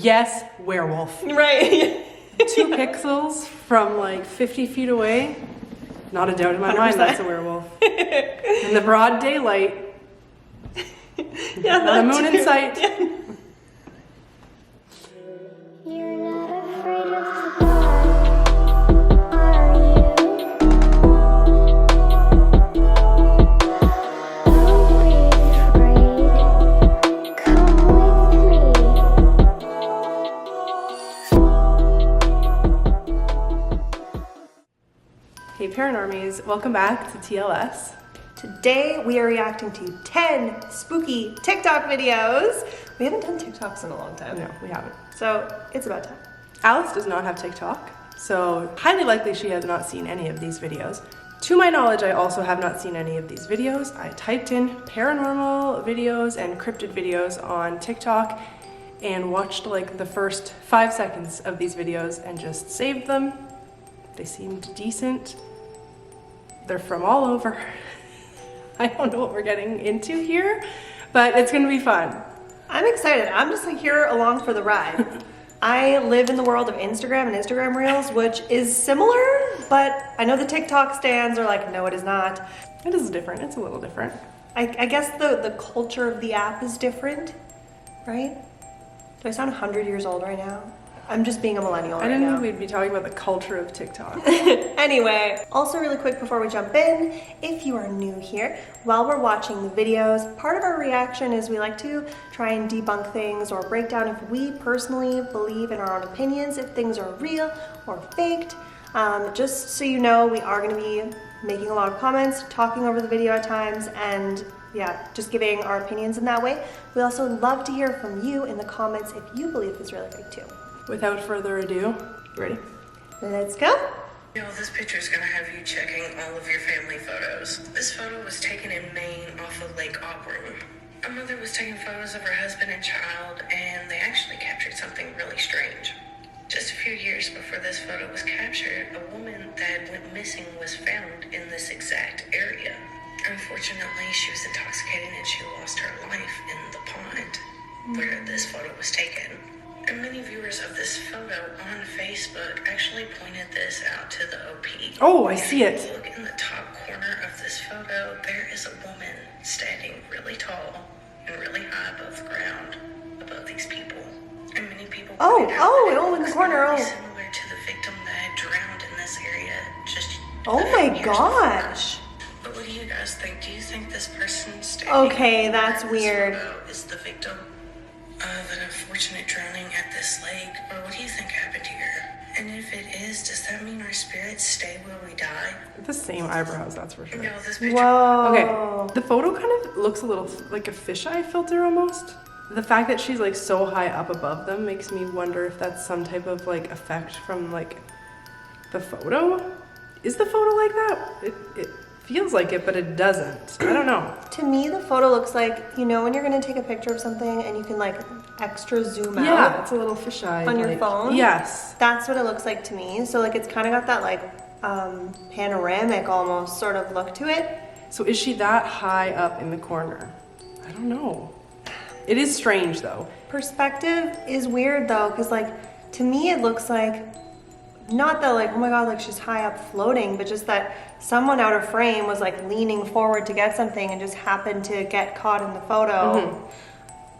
yes, werewolf. Right. 2 pixels from like 50 feet away. Not a doubt in my 100%. mind that's a werewolf. In the broad daylight. Yeah, Not a moon in sight. Yeah. You're not afraid of the dark, are you? Don't be afraid. Come with me. Hey Paranormies, welcome back to TLS. Today we are reacting to 10 spooky TikTok videos. We haven't done TikToks in a long time. No, we haven't. So it's about time. Alice does not have TikTok, so highly likely she has not seen any of these videos. To my knowledge, I also have not seen any of these videos. I typed in paranormal videos and cryptid videos on TikTok and watched like the first 5 seconds of these videos and just saved them. They seemed decent. They're from all over. I don't know what we're getting into here, but it's gonna be fun. I'm excited. I'm just like here along for the ride. I live in the world of Instagram and Instagram Reels, which is similar, but I know the TikTok stands are like, no, it is not. It is different, it's a little different. I guess the culture of the app is different, right? Do I sound 100 years old right now? I'm just being a millennial I right didn't now. know we'd be talking about the culture of TikTok. Anyway, also really quick before we jump in, if you are new here, while we're watching the videos, part of our reaction is we like to try and debunk things or break down if we personally believe in our own opinions, if things are real or faked. Just so you know, we are going to be making a lot of comments, talking over the video at times, and yeah, just giving our opinions in that way. We also love to hear from you in the comments if you believe it's really fake too. Without further ado, you ready? Let's go. You know, this picture is going to have you checking all of your family photos. This photo was taken in Maine off of Lake Auburn. A mother was taking photos of her husband and child, and they actually captured something really strange. Just a few years before this photo was captured, a woman that went missing was found in this exact area. Unfortunately, she was intoxicated and she lost her life in the pond where this photo was taken. And many viewers of this photo on Facebook actually pointed this out to the OP. Oh, I see it. If you look in the top corner of this photo, there is a woman standing really tall and really high above the ground, above these people. And many people pointed out that it in the looks corner. very Oh. similar to the victim that had drowned in this area just Oh a my few years gosh. before. But what do you guys think? Do you think this person standing Okay, that's in this weird. photo is the victim of an unfortunate drowning at this lake? Or what do you think happened here? And if it is, does that mean our spirits stay where we die? The same eyebrows, that's for sure. No, this picture. Whoa. Okay, the photo kind of looks a little like a fisheye filter almost. The fact that she's like so high up above them makes me wonder if that's some type of like effect from like the photo. Is the photo like that? It feels like it, but it doesn't. I don't know. To me, the photo looks like, you know, when you're gonna take a picture of something and you can like extra zoom Yeah, out it's a little fisheye. on your like- phone. Yes. That's what it looks like to me. So like it's kind of got that like panoramic almost sort of look to it. So is she that high up in the corner? I don't know. It is strange though. Perspective is weird though, because like to me it looks like not that like, oh my god, like she's high up floating, but just that someone out of frame was like leaning forward to get something and just happened to get caught in the photo.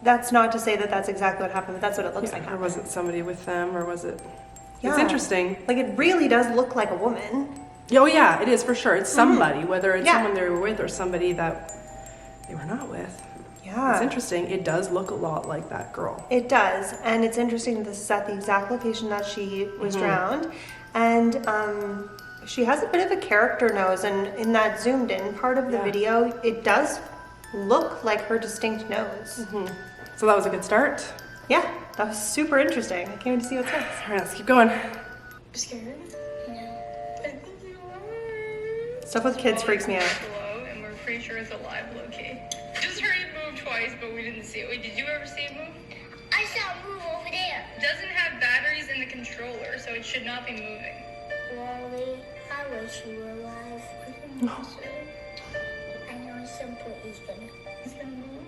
That's not to say that that's exactly what happened, but that's what it looks like. Or was it somebody with them, or was it? Yeah. It's interesting. Like it really does look like a woman. Oh yeah, it is for sure. It's somebody, whether it's Yeah. someone they were with or somebody that they were not with. Yeah. It's interesting. It does look a lot like that girl. It does, and it's interesting that this is at the exact location that she was drowned, and she has a bit of a character nose, and in that zoomed in part of the Yeah. video, it does look like her distinct nose. So that was a good start. Yeah, that was super interesting. I can't wait to see what's next. All right, let's keep going. Scared? I think you are. Stuff with kids freaks me out. Below, and we're pretty sure it's alive, low-key. Just heard it move twice, but we didn't see it. Wait, did you ever see it move? I saw a move over there. It doesn't have batteries in the controller, so it should not be moving. Wally, I wish you were alive. I know somebody's gonna move.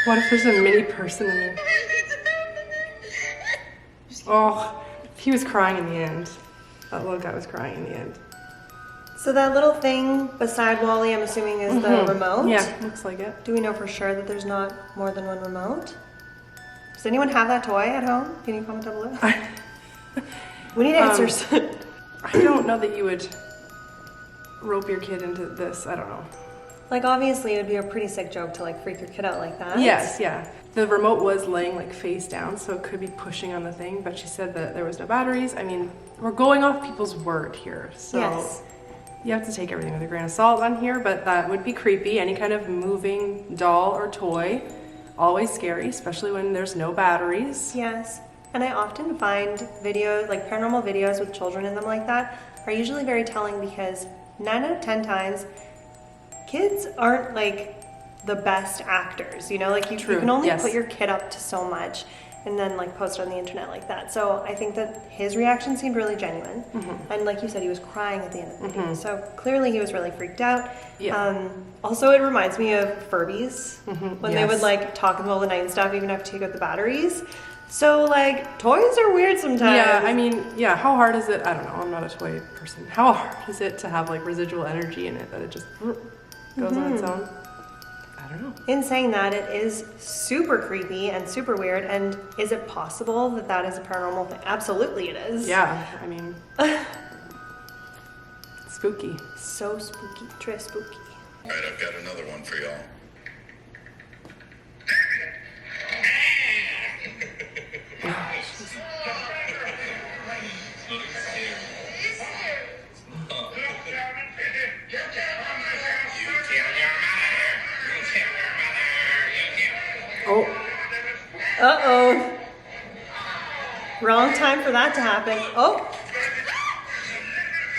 What if there's a mini person in there? Oh, he was crying in the end. That little guy was crying in the end. So that little thing beside Wally, I'm assuming, is the remote? Yeah, looks like it. Do we know for sure that there's not more than one remote? Does anyone have that toy at home? Can you comment down below? We need answers. I don't know that you would rope your kid into this. I don't know. Like, obviously, it would be a pretty sick joke to, like, freak your kid out like that. Yes, yeah. The remote was laying, like, face down, so it could be pushing on the thing, but she said that there was no batteries. I mean, we're going off people's word here, so Yes. you have to take everything with a grain of salt on here, but that would be creepy. Any kind of moving doll or toy, always scary, especially when there's no batteries. Yes. And I often find videos, like paranormal videos with children in them like that, are usually very telling because 9 out of 10 times, kids aren't like the best actors, you know, like you can only yes. put your kid up to so much and then like post it on the internet like that. So I think that his reaction seemed really genuine. And like you said, he was crying at the end of the video. So clearly he was really freaked out. Yeah. Also, it reminds me of Furbies when they Yes. would like talk in the middle of the night and stuff, even have to take out the batteries. So like toys are weird sometimes. Yeah, I mean, yeah, how hard is it? I don't know, I'm not a toy person. How hard is it to have like residual energy in it that it just goes on its own? I don't know. In saying that, it is super creepy and super weird. And is it possible that that is a paranormal thing? Absolutely it is. Yeah, I mean, spooky. So spooky, très spooky. All right, I've got another one for y'all. Oh, Uh-oh. Wrong time for that to happen. Oh,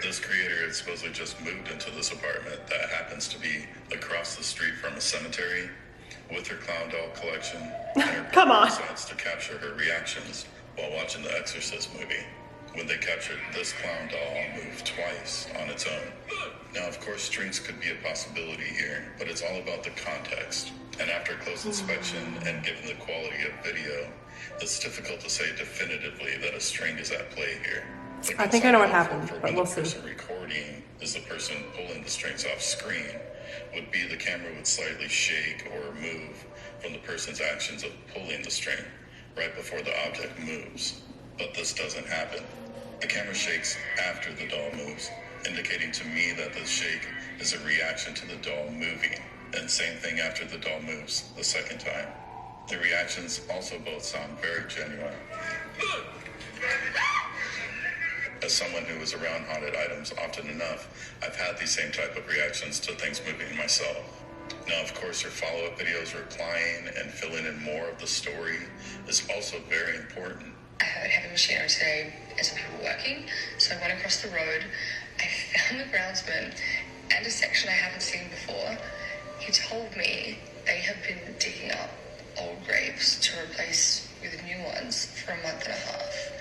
This creator had supposedly just moved into this apartment that happens to be across the street from a cemetery with her clown doll collection. And her Come on. decides to capture her reactions while watching the Exorcist movie. When they captured this clown doll move twice on its own. Now, of course, strings could be a possibility here, but it's all about the context. And after close inspection and given the quality of video, it's difficult to say definitively that a string is at play here. I think I know what happened, For but when we'll the see. person recording is the person pulling the strings off screen, would be the camera would slightly shake or move from the person's actions of pulling the string right before the object moves. But this doesn't happen. The camera shakes after the doll moves, indicating to me that the shake is a reaction to the doll moving. And same thing after the doll moves the second time. The reactions also both sound very genuine. As someone who is around haunted items often enough, I've had these same type of reactions to things moving myself. Now, of course, her follow-up videos replying and filling in more of the story is also very important. I heard heavy machinery today and some people working, so I went across the road. I found the groundsman and a section I haven't seen before. He told me they have been digging up old graves to replace with new ones for a month and a half.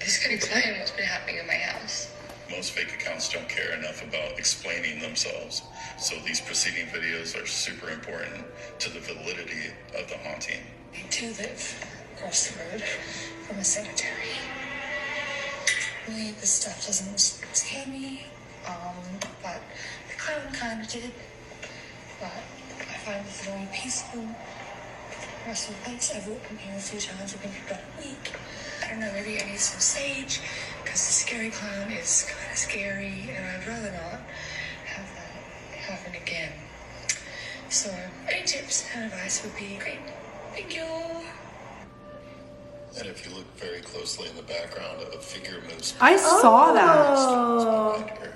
This could explain what's been happening in my house. Most fake accounts don't care enough about explaining themselves, so these preceding videos are super important to the validity of the haunting. I do live across the road from a cemetery. Really, this stuff doesn't scare me, but the clown kind of did. But I find this very peaceful. Russell Place, I've walked in here a few times, I've been here about a week. I don't know, maybe I need some sage, because the scary clown is kind of scary, and I'd rather not have that happen again. So, any tips and advice would be great. Thank you. And if you look very closely in the background, a figure moves. I saw that. Oh. Behind her.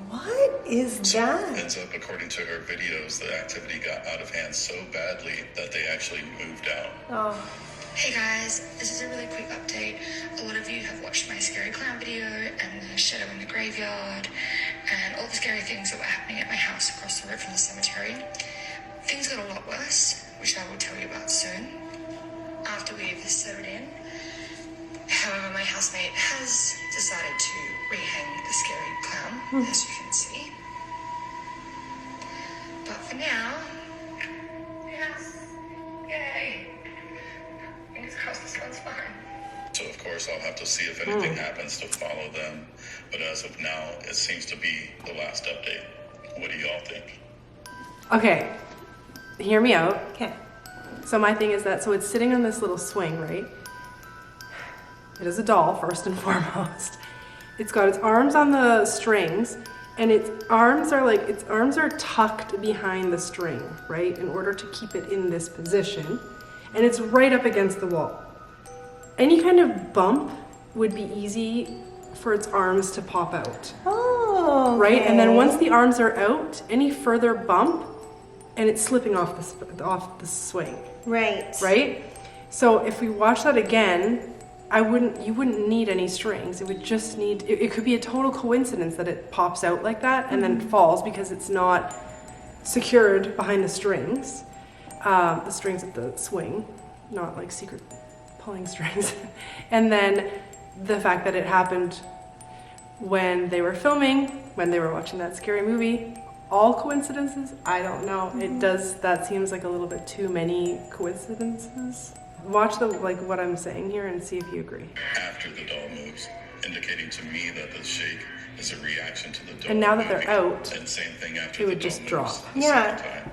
What is that? Ends up, according to her videos, the activity got out of hand so badly that they actually moved out. Oh. Hey guys, this is a really quick update. A lot of you have watched my scary clown video and the shadow in the graveyard and all the scary things that were happening at my house across the road from the cemetery. Things got a lot worse, which I will tell you about soon, after we've settled in. However, my housemate has decided to rehang the scary clown, as you can see. But for now, That's fine. So of course I'll have to see if anything happens to follow them. But as of now, it seems to be the last update. What do y'all think? Okay, hear me out. Okay. So my thing is that, so it's sitting on this little swing, right? It is a doll, first and foremost. It's got its arms on the strings, and its arms are tucked behind the string, right? In order to keep it in this position. And it's right up against the wall. Any kind of bump would be easy for its arms to pop out. Oh, okay. Right? And then once the arms are out, any further bump, and it's slipping off the swing. Right. Right? So if we watch that again, you wouldn't need any strings. It would just need, it could be a total coincidence that it pops out like that and then falls because it's not secured behind the strings of the swing, not like secret pulling strings. And then the fact that it happened when they were filming, when they were watching that scary movie, all coincidences? I don't know. That seems like a little bit too many coincidences. Watch what I'm saying here and see if you agree. After the doll moves, indicating to me that the shake is a reaction to the doll. And now that they're moving. out, And same thing after it the would doll just moves drop. the Yeah. second time.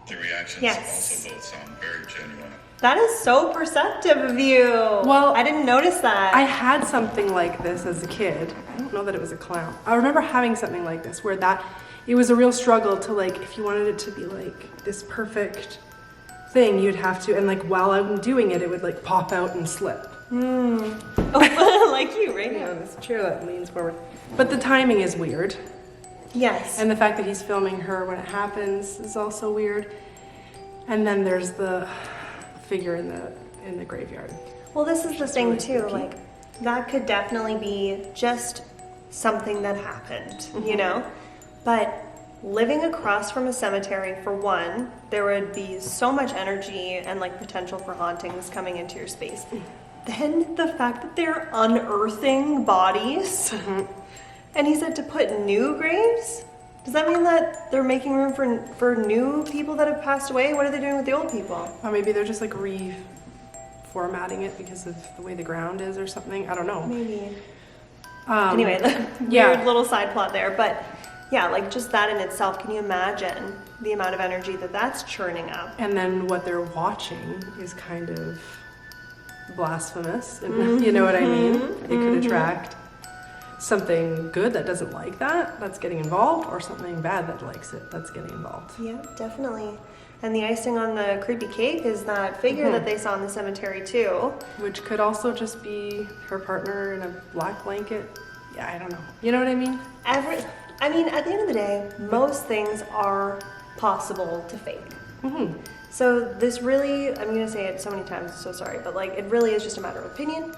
The reactions Yes. also both sound very genuine. That is so perceptive of you. Well, I didn't notice that. I had something like this as a kid. I don't know that it was a clown. I remember having something like this where it was a real struggle to if you wanted it to be like this perfect thing, you'd have to, and while I'm doing it, it would pop out and slip. Like you, right You now. know, this chair that leans forward. But the timing is weird. Yes. And the fact that he's filming her when it happens is also weird. And then there's the figure in the graveyard. Well, this is the thing really too. spooky. That could definitely be just something that happened, you know. But living across from a cemetery, for one, there would be so much energy and potential for hauntings coming into your space. Then the fact that they're unearthing bodies, and he said to put new graves. Does that mean that they're making room for new people that have passed away? What are they doing with the old people? Or maybe they're just reformatting it because of the way the ground is or something. I don't know. Maybe. Anyway, yeah. weird little side plot there, but yeah, just that in itself. Can you imagine the amount of energy that's churning up? And then what they're watching is kind of blasphemous. And you know what I mean? It could attract something good that doesn't like that's getting involved, or something bad that likes it that's getting involved. Yeah, definitely. And the icing on the creepy cake is that figure that they saw in the cemetery too. Which could also just be her partner in a black blanket. Yeah, I don't know. You know what I mean? At the end of the day, most things are possible to fake. So this really, I'm going to say it so many times, so sorry, but it really is just a matter of opinion.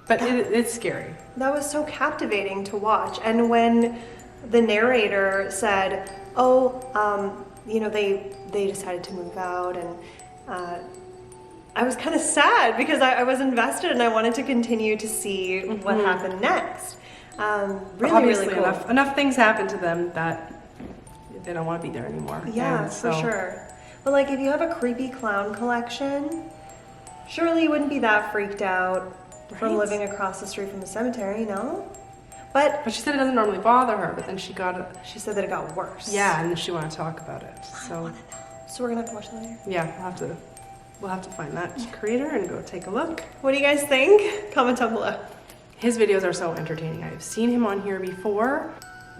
But it's scary. That was so captivating to watch. And when the narrator said, they decided to move out, and I was kind of sad because I was invested and I wanted to continue to see what happened next. Obviously, really cool. enough things happen to them that they don't want to be there anymore. Yeah, And for sure. But if you have a creepy clown collection, surely you wouldn't be that freaked out from Right. living across the street from the cemetery, no? But But she said it doesn't normally bother her, but then she she said that it got worse. yeah, and she wanted to talk about it. So So we're gonna have to watch that later. yeah, we'll have to find that creator and go take a look. What do you guys think? Comment down below. His videos are so entertaining. I've seen him on here before,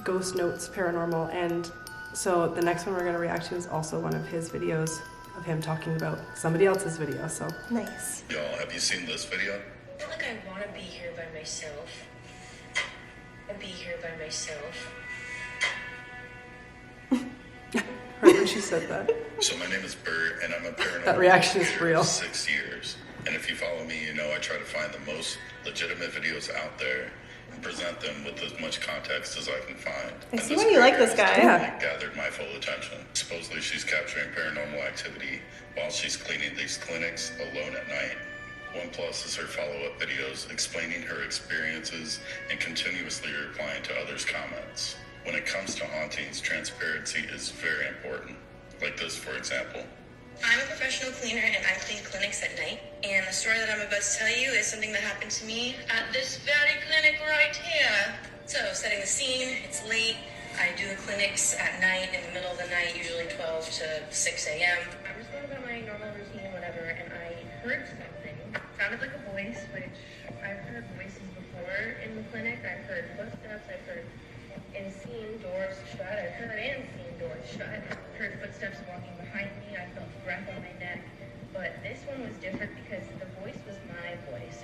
Ghost Notes Paranormal, and so the next one we're going to react to is also one of his videos of him talking about somebody else's video. So Nice. Y'all, have you seen this video? I feel like I want to be here by myself. And be here by myself. heard when she said that. So my name is Bert, and I'm a paranormal That reaction is investigator real. for 6 years. And if you follow me, you know I try to find the most legitimate videos out there and present them with as much context as I can find. I And see why you like this guy. Yeah. Gathered my full attention. Supposedly she's capturing paranormal activity while she's cleaning these clinics alone at night. OnePlus is her follow-up videos explaining her experiences and continuously replying to others' comments. When it comes to hauntings, transparency is very important. Like this, for example. I'm a professional cleaner and I clean clinics at night. And the story that I'm about to tell you is something that happened to me at this very clinic right here. So, setting the scene, it's late. I do the clinics at night, in the middle of the night, usually 12 to 6 a.m. I was going about my normal routine, whatever, and I heard something. It sounded like a voice, which I've heard voices before in the clinic. I've heard footsteps, I've heard and seen doors shut. I've heard and seen doors shut. I've heard footsteps walking behind me. I felt breath on my neck. But this one was different because the voice was my voice.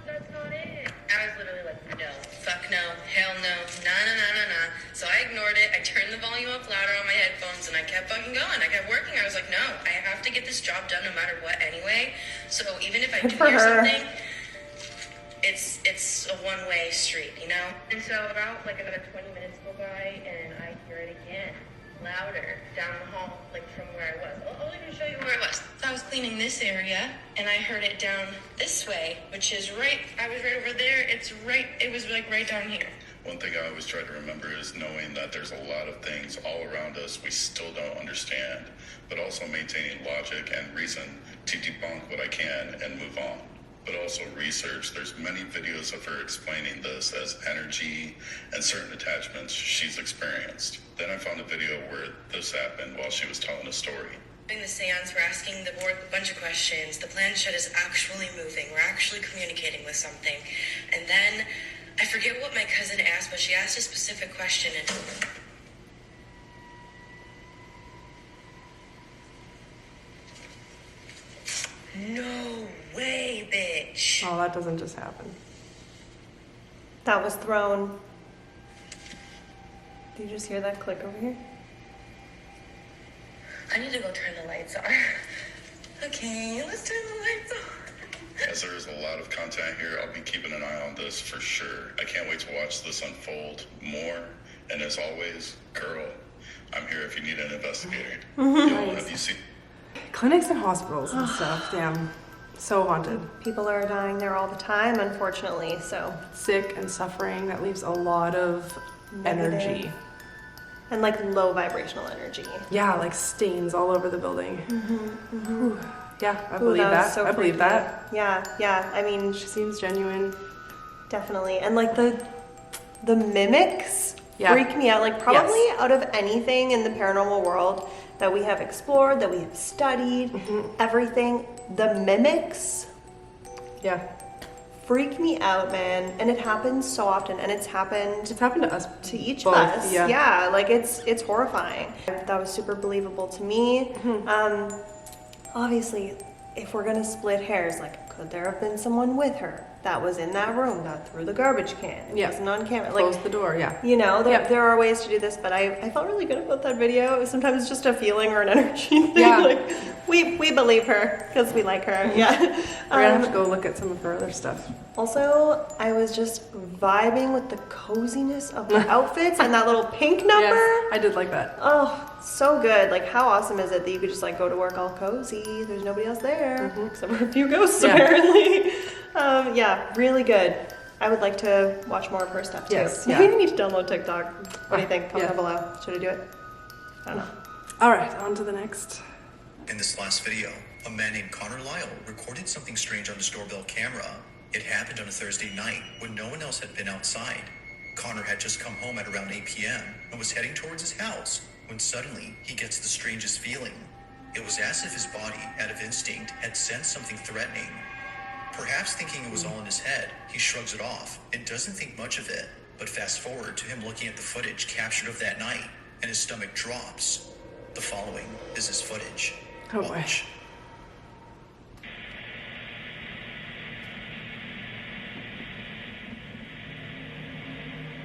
That's not it. I was literally like, no, fuck no, hell no, nah. So I ignored it. I turned the volume up louder on my headphones and I kept fucking going. I kept working. I was like, no, I have to get this job done no matter what anyway. So even if I do hear something, it's a one-way street, you know? And so about like another 20 minutes go by and I hear it again, louder, down the hall, like from where I was. I'll even show you where I was. I was cleaning this area and I heard it down this way, which is right, I was right over there. It was like right down here. One thing I always try to remember is knowing that there's a lot of things all around us we still don't understand, but also maintaining logic and reason to debunk what I can and move on. But also research. There's many videos of her explaining this as energy and certain attachments she's experienced. Then I found a video where this happened while she was telling a story. During the seance, we're asking the board a bunch of questions. The planchette is actually moving. We're actually communicating with something. And then, I forget what my cousin asked, but she asked a specific question and... No way, bitch. Oh, that doesn't just happen. That was thrown. Did you just hear that click over here? I need to go turn the lights on. Okay, let's turn the lights on. As there is a lot of content here, I'll be keeping an eye on this for sure. I can't wait to watch this unfold more. And as always, girl, I'm here if you need an investigator. Yo, have you seen... Clinics and hospitals and stuff, damn. So haunted. People are dying there all the time, unfortunately, so. Sick and suffering, that leaves a lot of energy. Negative. And like low vibrational energy. Yeah, like stains all over the building. Whew. Yeah, I Ooh, believe that. So I believe freaky. that. Yeah. I mean, She seems genuine. definitely. And like the mimics Yeah. freak me out. Like probably Yes. out of anything in the paranormal world that we have explored, that we have studied, everything, the mimics Yeah. freak me out, man. And it happens so often, and it's happened It's happened to us. to each both, of us. Yeah. Like it's horrifying. That was super believable to me. Obviously, if we're gonna split hairs, like could there have been someone with her that was in that room that threw the garbage can? Yeah. Wasn't on camera. Like, Close the door, yeah. you know, Yeah. there are ways to do this, but I felt really good about that video. Sometimes it's just a feeling or an energy thing. Yeah. Like we believe her because we like her. Yeah. We're gonna have to go look at some of her other stuff. Also, I was just vibing with the coziness of the outfits and that little pink number. Yes, I did like that. Oh, so good. Like, how awesome is it that you could just like go to work all cozy? There's nobody else there except for a few ghosts, Yeah. apparently. Yeah, really good. I would like to watch more of her stuff too. Yes, Maybe yeah. we need to download TikTok. What do you think? Comment Yeah. below. Should I do it? I don't know. All right, on to the next. In this last video, a man named Connor Lyle recorded something strange on his doorbell camera. It happened on a Thursday night when no one else had been outside. Connor had just come home at around 8 p.m. and was heading towards his house when suddenly he gets the strangest feeling. It was as if his body, out of instinct, had sensed something threatening. Perhaps thinking it was all in his head, he shrugs it off and doesn't think much of it. But fast forward to him looking at the footage captured of that night, and his stomach drops. The following is his footage. Oh boy. Watch.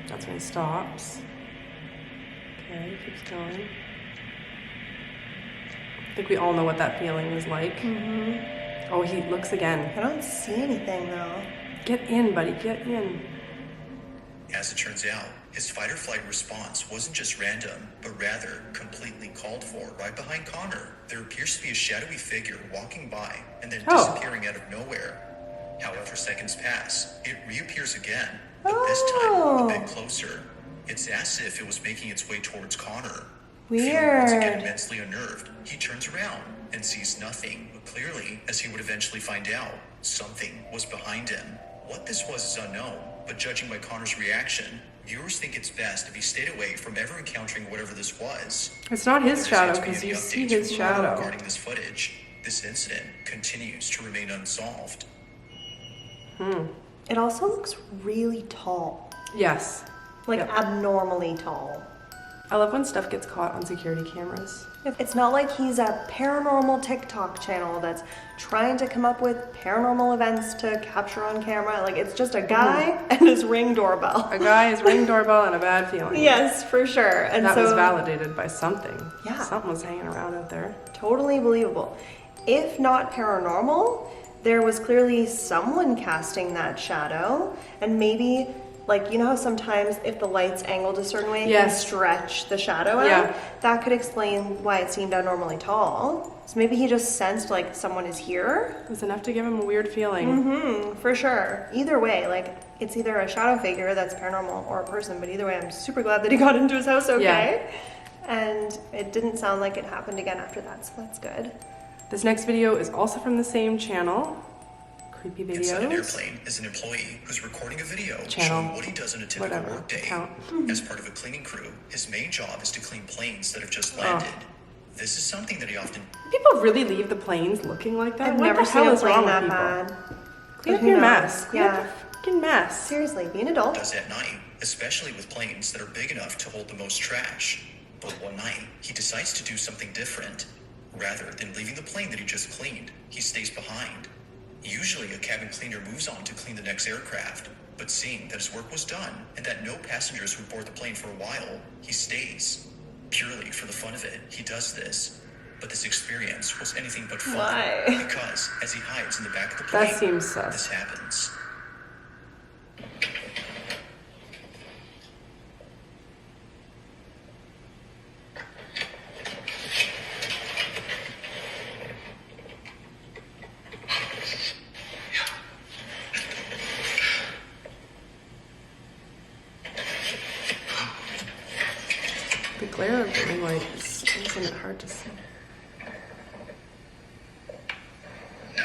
That's when he stops. Okay, keeps going. I think we all know what that feeling is like. Oh, he looks again. I don't see anything though. Get in, buddy, get in. As it turns out, his fight-or-flight response wasn't just random, but rather completely called for. Right behind Connor, there appears to be a shadowy figure walking by and then disappearing out of nowhere. However, seconds pass, it reappears again, but this time a bit closer. It's as if it was making its way towards Connor. Weird. Once again immensely unnerved, he turns around and sees nothing, but clearly, as he would eventually find out, something was behind him. What this was is unknown, but judging by Connor's reaction, viewers think it's best if he stayed away from ever encountering whatever this was. It's not his There shadow seems to be because any you see updates his from shadow. regarding this footage. This incident continues to remain unsolved. It also looks really tall. Yes. Like Yep. abnormally tall. I love when stuff gets caught on security cameras. It's not like he's a paranormal TikTok channel that's trying to come up with paranormal events to capture on camera. Like, it's just a guy and his Ring doorbell. A guy, his Ring doorbell, and a bad feeling. Yes, for sure. And That so, was validated by something. Yeah. Something was hanging around out there. totally believable. If not paranormal, there was clearly someone casting that shadow, and maybe, like, you know how sometimes if the light's angled a certain way, it can Yes. stretch the shadow out? Yeah. That could explain why it seemed abnormally tall. So maybe he just sensed, like, someone is here? It was enough to give him a weird feeling. For sure. Either way, like, it's either a shadow figure that's paranormal or a person, but either way, I'm super glad that he got into his house okay. And it didn't sound like it happened again after that, so that's good. This next video is also from the same channel. Creepy Inside an videos. airplane is an employee who's recording a video Channel. showing what he does in a typical Whatever. workday. Account. As part of a cleaning crew, his main job is to clean planes that have just landed. This is something that he often People really leave the planes looking like that? I've what never the hell seen a is wrong plane with that people? bad. Clean up Who your knows? mess. Clean up Yeah. your fucking mess. Seriously, be an adult. does at night, especially with planes that are big enough to hold the most trash. But one night, he decides to do something different. Rather than leaving the plane that he just cleaned, he stays behind. Usually, a cabin cleaner moves on to clean the next aircraft, but seeing that his work was done and that no passengers would board the plane for a while, he stays. Purely for the fun of it, he does this. But this experience was anything but fun. Why? Because as he hides in the back of the plane, That seems sus. this happens. The glare of the ring light is making it hard to see. No.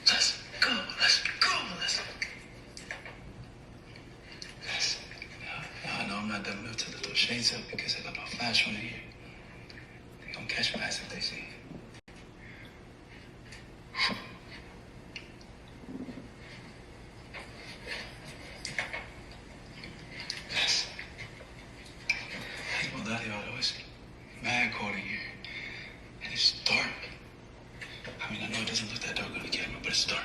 Let's go. Let's go. I know I'm not dumb enough to lift those shades up because I got no flash on it here. They gonna catch my ass if they see. Yes. I ain't gonna lie to y'all though, it's mad cold in here. And it's dark. I mean, I know it doesn't look that dark on the camera, but it's dark.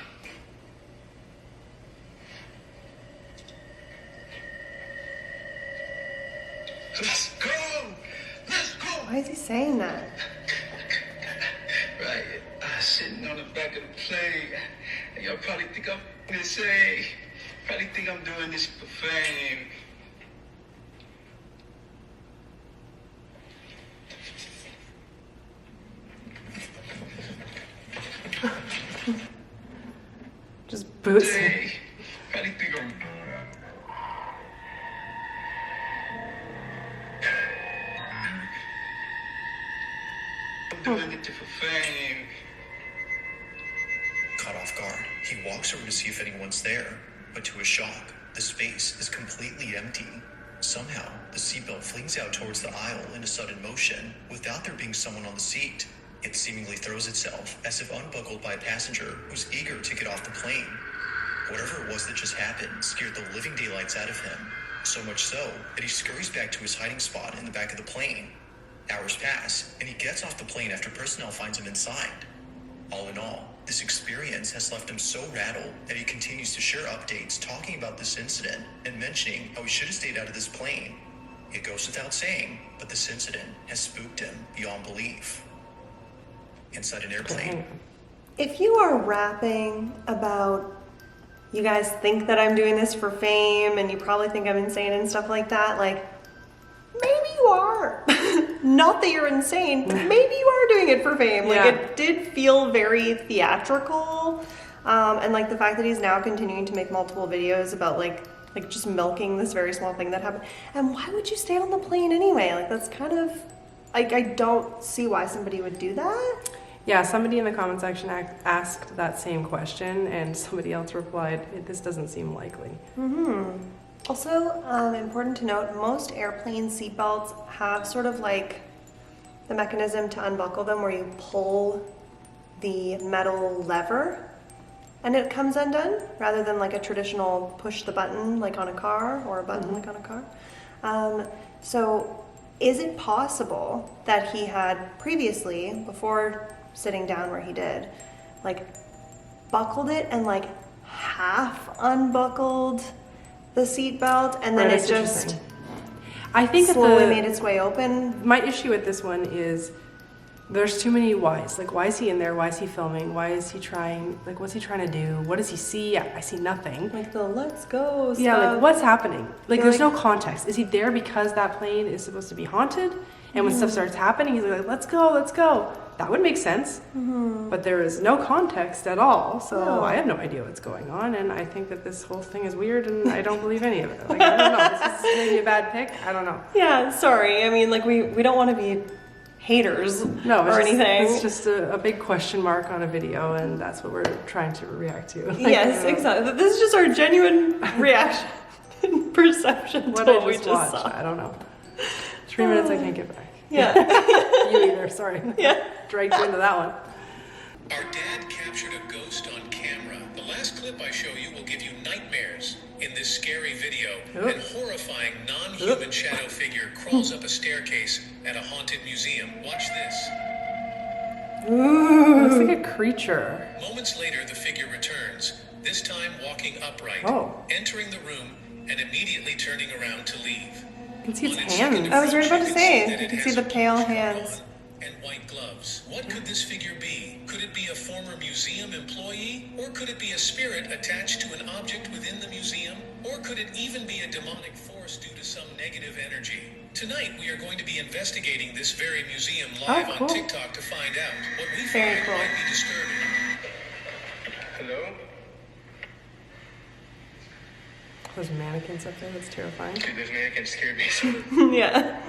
Let's go! Let's go! Why is he saying that? Right, sitting on the back of the plane. And y'all probably think I'm insane. Probably think I'm doing this for fame. Just boots it. Hey, probably think I'm doing it for fame. Caught off guard, he walks over to see if anyone's there, but to his shock, the space is completely empty. Somehow, the seatbelt flings out towards the aisle in a sudden motion, without there being someone on the seat. It seemingly throws itself, as if unbuckled by a passenger who's eager to get off the plane. Whatever it was that just happened scared the living daylights out of him, so much so that he scurries back to his hiding spot in the back of the plane. Hours pass, and he gets off the plane after personnel finds him inside. All in all, this experience has left him so rattled that he continues to share updates talking about this incident and mentioning how he should have stayed out of this plane. It goes without saying, but this incident has spooked him beyond belief. Inside an airplane, If you are rapping about, you guys think that I'm doing this for fame and you probably think I'm insane and stuff like that, like, maybe you are. Not that you're insane, but maybe you are doing it for fame. Like, Yeah. it did feel very theatrical. And like the fact that he's now continuing to make multiple videos about like just milking this very small thing that happened. And why would you stay on the plane anyway? Like that's kind of, like I don't see why somebody would do that. Yeah, somebody in the comment section asked that same question, and somebody else replied, "This doesn't seem likely." Also, important to note, most airplane seatbelts have sort of like the mechanism to unbuckle them where you pull the metal lever and it comes undone, rather than like a traditional push the button like on a car, or a button like on a car. So is it possible that he had previously, before sitting down where he did, like buckled it and like half unbuckled the seatbelt, and then it just I think slowly made its way open? My issue with this one is there's too many whys. Like, why is he in there? Why is he filming? Why is he trying? Like, what's he trying to do? What does he see? I see nothing. Like the let's go stuff. Yeah, like what's happening? Like, You're there's no context. Is he there because that plane is supposed to be haunted? And when stuff starts happening, he's like, let's go, let's go. That would make sense. But there is no context at all. So I have no idea what's going on. And I think that this whole thing is weird, and I don't believe any of it. Like, I don't know. This is maybe a bad pick. I don't know. Yeah, sorry. I mean, like we don't want to be haters or anything. It's just a big question mark on a video, and that's what we're trying to react to. Like, yes, exactly. This is just our genuine reaction and perception what to I what we just just watched. saw. I don't know. 3 minutes I can't get back. Yeah. You either, sorry. Yeah. Dragged you into that one. Our dad captured a ghost on camera. The last clip I show you will give you nightmares. In this scary video, an horrifying non-human shadow figure crawls up a staircase at a haunted museum. Watch this. Ooh. It looks like a creature. Moments later, the figure returns, this time walking upright, entering the room, and immediately turning around to leave. You can see its hands. I was right about to say, you can see the pale hands. And white gloves. What could this figure be? Could it be a former museum employee? Or could it be a spirit attached to an object within the museum? Or could it even be a demonic force due to some negative energy? Tonight we are going to be investigating this very museum live on TikTok to find out what we find might be disturbing. Hello? Those mannequins up there, that's terrifying. Dude, those mannequins scared me so. Yeah.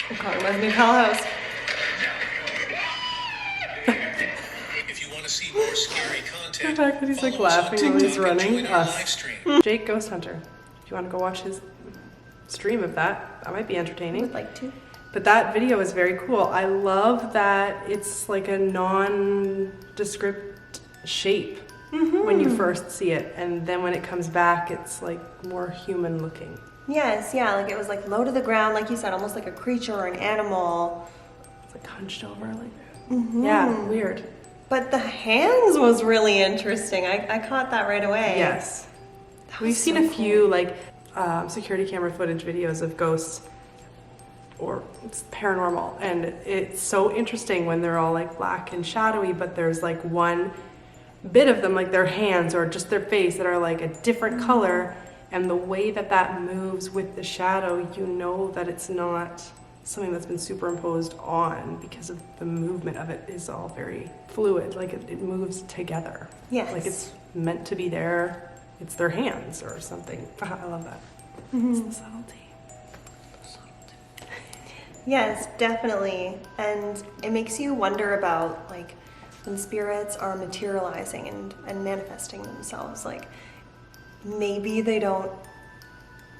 Oh God, reminds me of Hell House. If you want to see more scary content, The fact that he's like laughing while he's running. Us. Jake Ghost Hunter. If you want to go watch his stream of that, that might be entertaining. Would like to. But that video is very cool. I love that it's like a nondescript shape when you first see it, and then when it comes back, it's like more human looking. Yes, yeah, like it was like low to the ground, like you said, almost like a creature or an animal. It's like hunched over like that. Yeah, weird. But the hands was really interesting. I caught that right away. Yes. We've was seen so a few like security camera footage videos of ghosts or paranormal, and it's so interesting when they're all like black and shadowy, but there's like one bit of them, like their hands or just their face, that are like a different color, and the way that that moves with the shadow, you know that it's not something that's been superimposed on, because of the movement of it is all very fluid, like it moves together. Yes. Like it's meant to be there. It's their hands or something. I love that. It's the subtlety. Yes, definitely. And it makes you wonder about like when spirits are materializing and manifesting themselves. Like maybe they don't,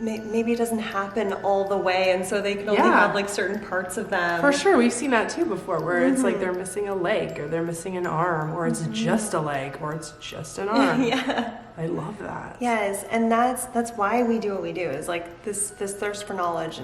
maybe it doesn't happen all the way, and so they can only have like certain parts of them. For sure, we've seen that too before, where it's like they're missing a leg, or they're missing an arm, or it's just a leg, or it's just an arm. Yeah. I love that. Yes, and that's why we do what we do, is like this thirst for knowledge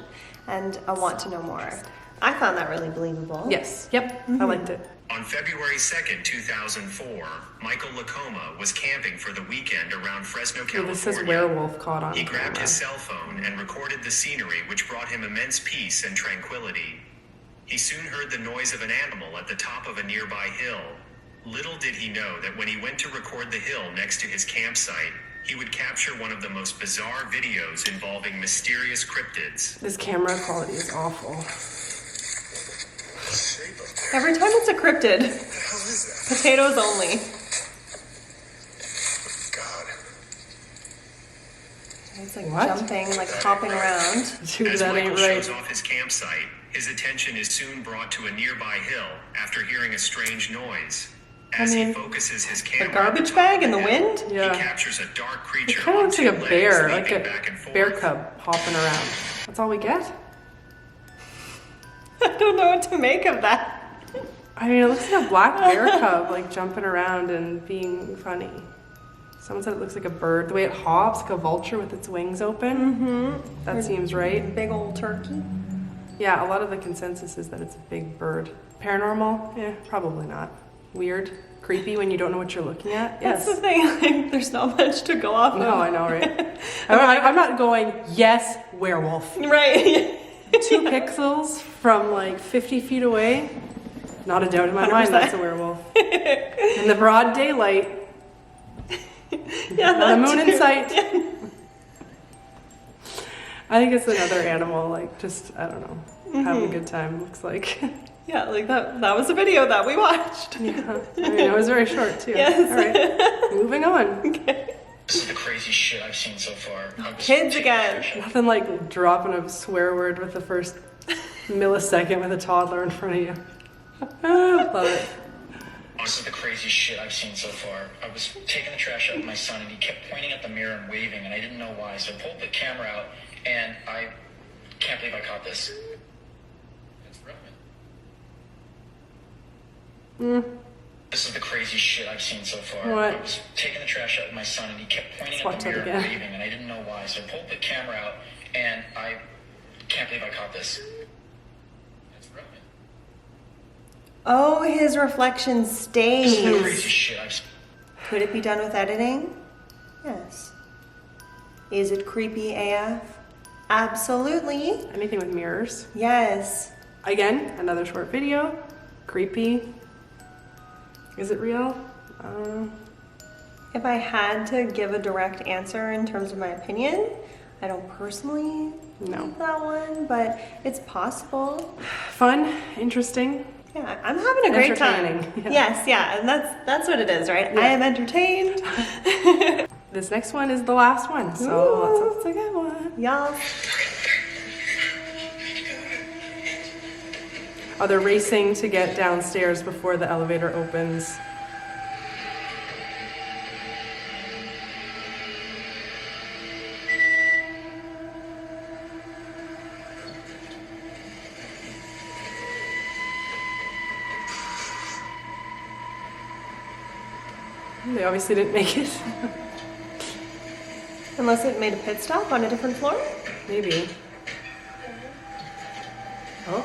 and I want to know more. I found that really believable. Yes, yep, I liked it. On February 2nd, 2004, Michael Lacoma was camping for the weekend around Fresno, California. This says werewolf caught on He grabbed camera. his cell phone and recorded the scenery, which brought him immense peace and tranquility. He soon heard the noise of an animal at the top of a nearby hill. Little did he know that when he went to record the hill next to his campsite, he would capture one of the most bizarre videos involving mysterious cryptids. This camera quality is awful. Every time it's a cryptid, Potatoes only. God. It's like What? jumping, like hopping around. Dude, As that Michael ain't shows right. off his campsite, his attention is soon brought to a nearby hill after hearing a strange noise. As he focuses his A camera, garbage bag in the wind? Yeah. he captures a dark It creature. kind of looks like a on two bear, legs, like leaping a back and forth. bear cub hopping around. That's all we get? I don't know what to make of that. I mean, it looks like a black bear cub, like jumping around and being funny. Someone said it looks like a bird. The way it hops, like a vulture with its wings open. Mm-hmm. That seems right. Big old turkey. Yeah, a lot of the consensus is that it's a big bird. Paranormal? Eh, probably not. Weird. Creepy when you don't know what you're looking at? Yes. That's the thing, like, there's not much to go off of. No, I know, right? I'm not going, yes, werewolf. Right. 2 pixels from like 50 feet away. Not a doubt in my mind 100%. that's a werewolf. In the broad daylight. Yeah, Not a that moon in too. sight. I think it's another animal, like just, I don't know, having a good time, looks like. Yeah, like that was a video that we watched. Yeah, I mean, it was very short too. Yes. All right, moving on. Okay. This is the craziest shit I've seen so far. I was Kids taking again. a shit. Nothing like dropping a swear word with the first millisecond with a toddler in front of you. Love it. This is the craziest shit I've seen so far. I was taking the trash out with my son and he kept pointing at the mirror and waving and I didn't know why. So I pulled the camera out and I can't believe I caught this. It's Roman. This is the craziest shit I've seen so far. What? I was taking the trash out with my son and he kept pointing Swat at the tub mirror again. and waving and I didn't know why. So I pulled the camera out and I can't believe I caught this. It's Roman. Oh, his reflection This is the craziest stains. shit I've seen. Could it be done with editing? Yes. Is it creepy AF? Absolutely. Anything with mirrors. Yes. Again, another short video. Creepy. Is it real? If I had to give a direct answer in terms of my opinion, I don't personally No. like that one, but it's possible. Fun, interesting. Yeah, I'm having a great time. Entertaining, yeah. Yes, yeah, and that's what it is, right? Yeah. I am entertained. This next one is the last one, so let's hope it's a good one. Y'all. Oh, they're racing to get downstairs before the elevator opens. They obviously didn't make it. Unless it made a pit stop on a different floor? Maybe. Oh.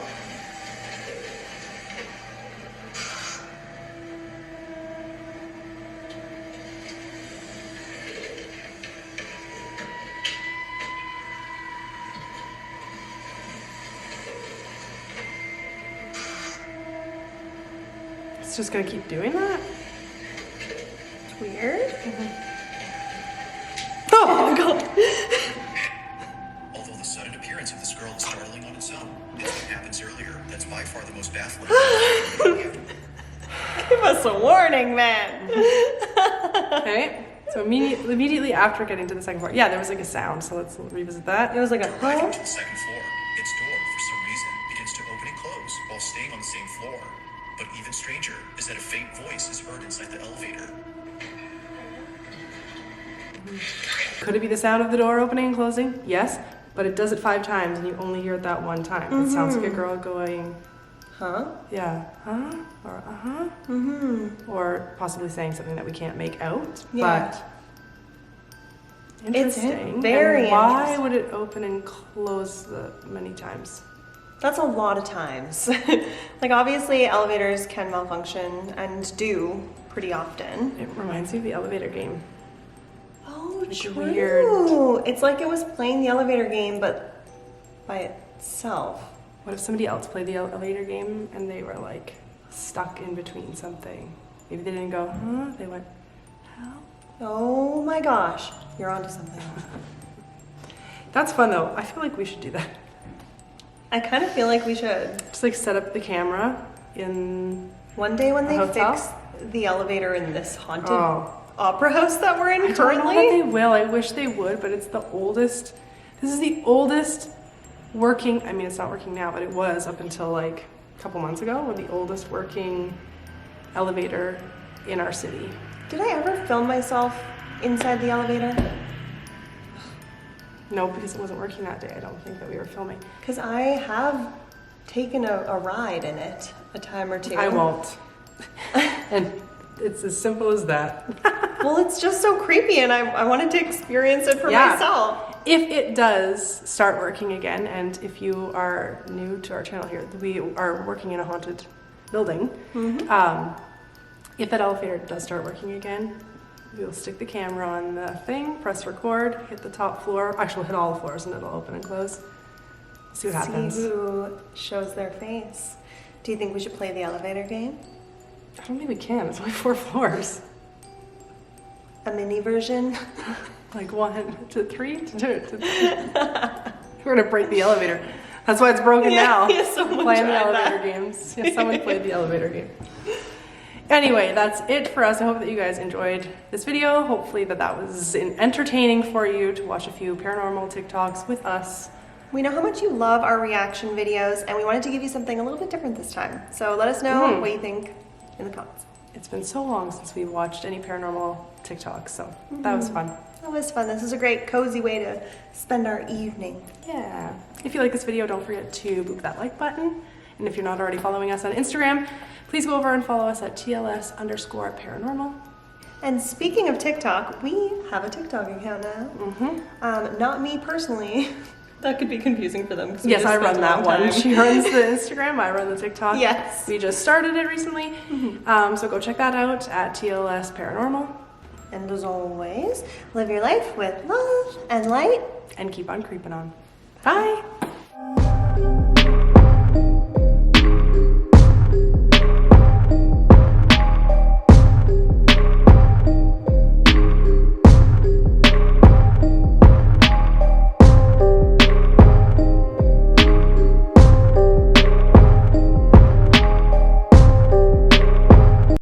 It's just gonna keep doing that? It's weird. Oh my god! Although the sudden appearance of this girl is startling on its own, it's what happens earlier that's by far the most baffling. Give us a warning, man. Okay, so immediately after getting to the second floor, yeah, there was like a sound, so let's revisit that. It was like a Arriving to the second floor, its door, for some reason, begins to open and close while staying on the same floor. But even stranger is that a faint voice is heard inside the elevator. Could it be the sound of the door opening and closing? Yes, but it does it 5 times and you only hear it that one time. It sounds like a girl going, Huh? yeah, huh? Or uh-huh? Or possibly saying something that we can't make out, Yeah. but interesting. very And why interesting. would it open and close many times? That's a lot of times. Like, obviously, elevators can malfunction and do pretty often. It reminds me of the elevator game. Oh, Like a true. weird- It's like it was playing the elevator game, but by itself. What if somebody else played the elevator game and they were like stuck in between something? Maybe they didn't go, huh? They went, help. Oh my gosh, you're onto something. That's fun though. I feel like we should do that. I kind of feel like we should. Just like set up the camera in One day when a they hotel. fix the elevator in this haunted opera house that we're in I don't currently? know that they will. I wish they would, but it's the oldest. This is the oldest working. I mean, it's not working now, but it was up until like a couple months ago. The oldest working elevator in our city. Did I ever film myself inside the elevator? No, because it wasn't working that day. I don't think that we were filming. Because I have taken a ride in it a time or two. I won't. And it's as simple as that. Well, it's just so creepy, and I wanted to experience it for myself. If it does start working again, and if you are new to our channel here, we are working in a haunted building. If that elevator does start working again, we'll stick the camera on the thing, press record, hit the top floor. Actually, we'll hit all the floors and it'll open and close. See what happens. See who shows their face. Do you think we should play the elevator game? I don't think we can. It's only 4 floors. A mini version? Like 1 to 3 to 2 to We're gonna break the elevator. That's why it's broken now. Yeah, someone playing the tried elevator that. games. Yeah, someone played the elevator game. Anyway, that's it for us. I hope that you guys enjoyed this video. Hopefully that was entertaining for you to watch a few paranormal TikToks with us. We know how much you love our reaction videos, and we wanted to give you something a little bit different this time. So let us know what you think in the comments. It's been so long since we watched any paranormal TikToks, so that was fun. That was fun. This is a great cozy way to spend our evening. Yeah. If you like this video, don't forget to boop that like button. And if you're not already following us on Instagram, please go over and follow us at TLS_paranormal. And speaking of TikTok, we have a TikTok account now. Not me personally. That could be confusing for them. Yes, I run that one. She runs the Instagram, I run the TikTok. Yes. We just started it recently. So go check that out at TLS Paranormal. And as always, live your life with love and light. And keep on creeping on. Bye.